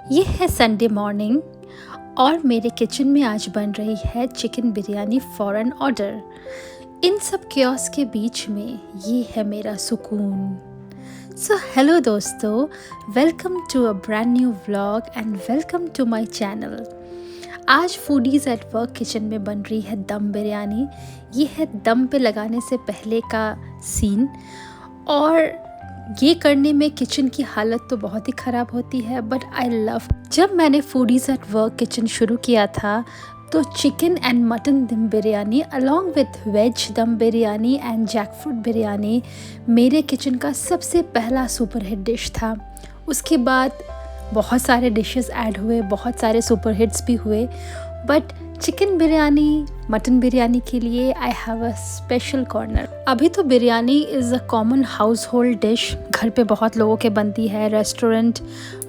ये है Sunday morning और मेरे किचन में आज बन रही है chicken biryani for an order. इन सब क्योस के बीच में ये है मेरा सुकून। सो हेलो दोस्तों, welcome to a brand new vlog and welcome to my channel. आज फूडीज़ एट वर्क किचन में बन रही है दम बिरयानी। ये है दम पे लगाने से पहले का सीन, और ये करने में किचन की हालत तो बहुत ही ख़राब होती है, बट आई लव। जब मैंने फूडीज़ एट वर्क किचन शुरू किया था तो चिकन एंड मटन दम बिरयानी अलॉन्ग विथ वेज दम बिरयानी एंड जैकफ्रूट बिरयानी मेरे किचन का सबसे पहला सुपर हिट डिश था। उसके बाद बहुत सारे डिशेस ऐड हुए, बहुत सारे सुपर हिट्स भी हुए, but chicken biryani, mutton biryani के लिए I have a special corner. अभी तो biryani is a common household dish, घर पे बहुत लोगों के बनती है, restaurant,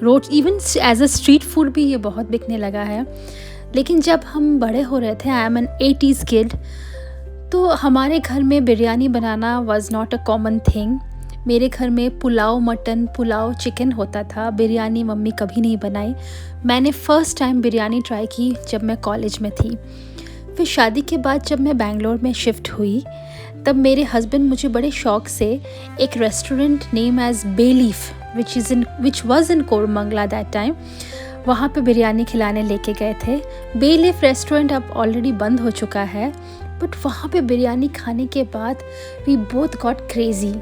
road, even as a street food भी ये बहुत बिकने लगा है। लेकिन जब हम बड़े हो रहे थे, I am N 80s kid, तो हमारे घर में बिरयानी बनाना was not a common thing. मेरे घर में पुलाव मटन, पुलाव चिकन होता था, बिरयानी मम्मी कभी नहीं बनाई। मैंने फ़र्स्ट टाइम बिरयानी ट्राई की जब मैं कॉलेज में थी। फिर शादी के बाद जब मैं बैंगलोर में शिफ्ट हुई, तब मेरे हस्बैंड मुझे बड़े शौक से एक restaurant name as belief which was in Koramangala that time, वहाँ पे बिरयानी खिलाने लेके गए थे। बेलीफ रेस्टोरेंट अब ऑलरेडी बंद हो चुका है, बट वहाँ पे बिरयानी खाने के बाद वी बोथ गॉट क्रेज़ी।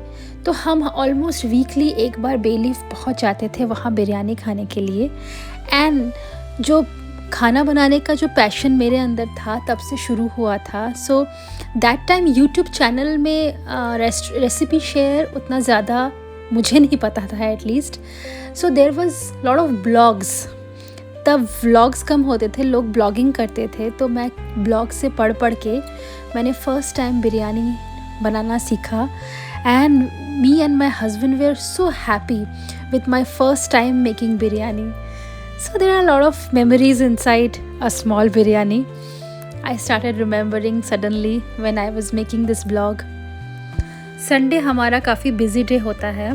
तो हम ऑलमोस्ट वीकली एक बार बेलीफ पहुँच जाते थे वहाँ बिरयानी खाने के लिए। एंड जो खाना बनाने का जो पैशन मेरे अंदर था तब से शुरू हुआ था। So that time YouTube channel में रेसिपी शेयर उतना ज़्यादा मुझे नहीं पता था at least. So there was lot of blogs. तब व्लॉग्स कम होते थे, लोग ब्लॉगिंग करते थे, तो मैं ब्लॉग से पढ़ के मैंने फ़र्स्ट टाइम बिरयानी बनाना सीखा। And me and my husband we are so happy with my first time making biryani. So there are a lot of memories inside a small biryani. I started remembering suddenly when I was making this vlog. Sunday हमारा काफ़ी busy day होता है।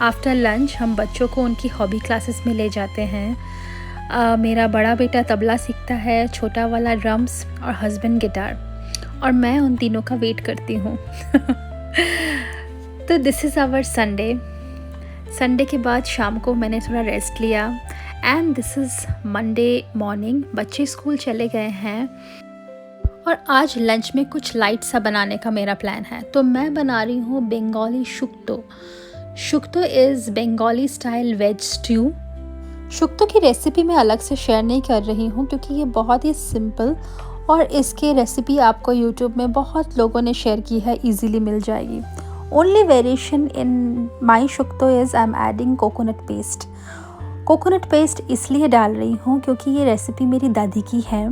After lunch हम बच्चों को उनकी hobby classes में ले जाते हैं। मेरा बड़ा बेटा तबला सीखता है, छोटा वाला ड्रम्स और हस्बैंड गिटार, और मैं उन तीनों का वेट करती हूँ। तो this is our Sunday. Sunday के बाद शाम को मैंने थोड़ा रेस्ट लिया and this is Monday morning. बच्चे स्कूल चले गए हैं और आज लंच में कुछ लाइट सा बनाने का मेरा प्लान है। तो मैं बना रही हूँ Bengali shukto. Shukto is Bengali style veg stew. Shukto की रेसिपी मैं अलग से शेयर नहीं कर रही हूँ क्योंकि ये बहुत ही सिंपल, और इसकी रेसिपी आपको यूट्यूब में बहुत लोगों ने शेयर की है, ईजीली मिल जाएगी। Only variation in my shukto is I am adding coconut paste. Coconut paste इसलिए डाल रही हूँ क्योंकि ये रेसिपी मेरी दादी की है,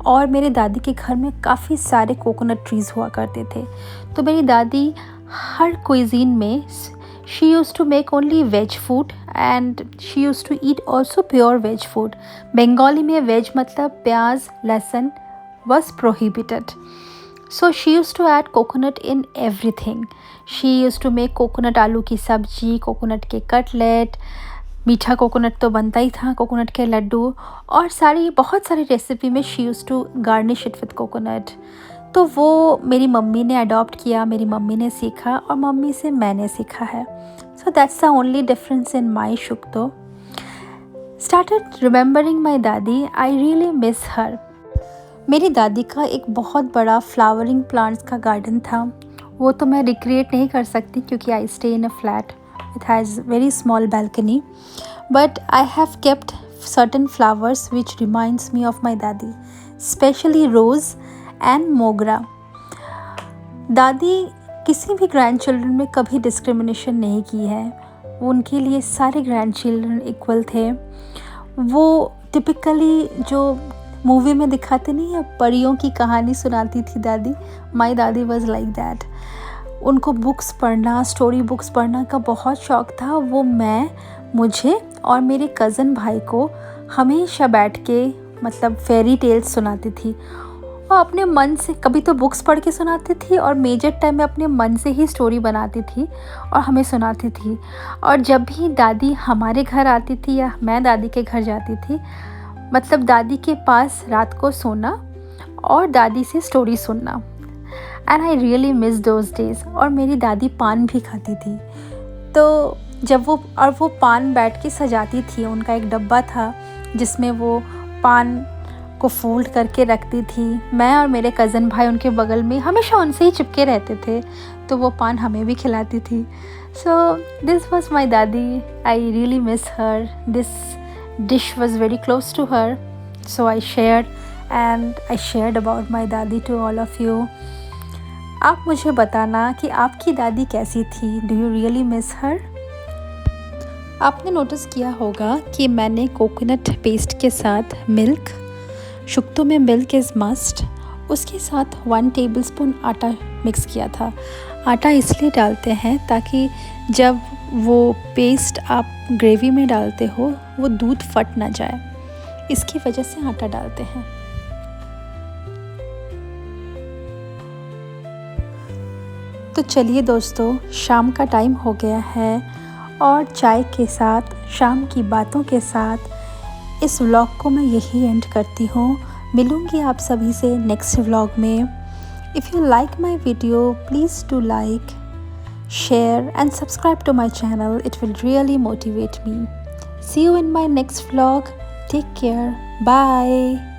और मेरे दादी के घर में काफ़ी सारे कोकोनट ट्रीज़ हुआ करते थे। तो मेरी दादी हर क्विजीन में she use to make only veg food and she use to eat also pure veg food. Bengali में वेज मतलब प्याज लहसुन was prohibited. So she used to add coconut in everything. She used to make coconut आलू की सब्जी, coconut के cutlet, मीठा coconut तो बनता ही था, कोकोनट के लड्डू, और बहुत सारी रेसिपी में she use to garnish it with coconut. तो वो मेरी मम्मी ने अडॉप्ट किया, मेरी मम्मी ने सीखा और मम्मी से मैंने सीखा है। So that's the only difference in my shukto. Started remembering my दादी, आई रियली मिस हर। मेरी दादी का एक बहुत बड़ा फ्लावरिंग प्लांट्स का गार्डन था। वो तो मैं रिक्रिएट नहीं कर सकती क्योंकि I stay in a flat, it has very small balcony, but I have kept certain flowers which reminds me of my दादी, especially rose and मोगरा। दादी किसी भी ग्रैंड चिल्ड्रन में कभी डिस्क्रिमिनेशन नहीं की है। उनके लिए सारे ग्रैंड चिल्ड्रन इक्वल थे। वो टिपिकली जो मूवी में दिखाते नहीं है, परियों की कहानी सुनाती थी दादी। माई दादी वॉज लाइक दैट। उनको बुक्स पढ़ना, स्टोरी बुक्स पढ़ना का बहुत शौक़ था। वो मुझे और मेरे कज़न भाई को हमेशा बैठ के मतलब फेरी टेल्स सुनाती थी। वो अपने मन से कभी तो बुक्स पढ़ के सुनाती थी और मेजर टाइम में अपने मन से ही स्टोरी बनाती थी और हमें सुनाती थी। और जब भी दादी हमारे घर आती थी या मैं दादी के घर जाती थी, मतलब दादी के पास रात को सोना और दादी से स्टोरी सुनना। And I really miss those days. और मेरी दादी पान भी खाती थी, तो जब वो पान बैठ के सजाती थी, उनका एक डब्बा था जिसमें वो पान को फोल्ड करके रखती थी। मैं और मेरे कज़न भाई उनके बगल में हमेशा उनसे ही चिपके रहते थे, तो वो पान हमें भी खिलाती थी। सो दिस वॉज माई दादी। I really miss her. This dish was very close to her, so I shared about my दादी टू ऑल ऑफ़ यू। आप मुझे बताना कि आपकी दादी कैसी थी। डू यू रियली मिस हर? आपने नोटिस किया होगा कि मैंने कोकोनट पेस्ट के साथ मिल्क, शुक्तो में मिल्क इज़ मस्ट, उसके साथ 1 टेबलस्पून आटा मिक्स किया था। आटा इसलिए डालते हैं ताकि जब वो पेस्ट आप ग्रेवी में डालते हो वो दूध फट ना जाए, इसकी वजह से आटा डालते हैं। तो चलिए दोस्तों, शाम का टाइम हो गया है और चाय के साथ, शाम की बातों के साथ इस व्लॉग को मैं यही एंड करती हूँ। मिलूँगी आप सभी से नेक्स्ट व्लॉग में। If you like my video, please do like, share and subscribe to my channel. It will really motivate me. See you in my next vlog. Take care. Bye.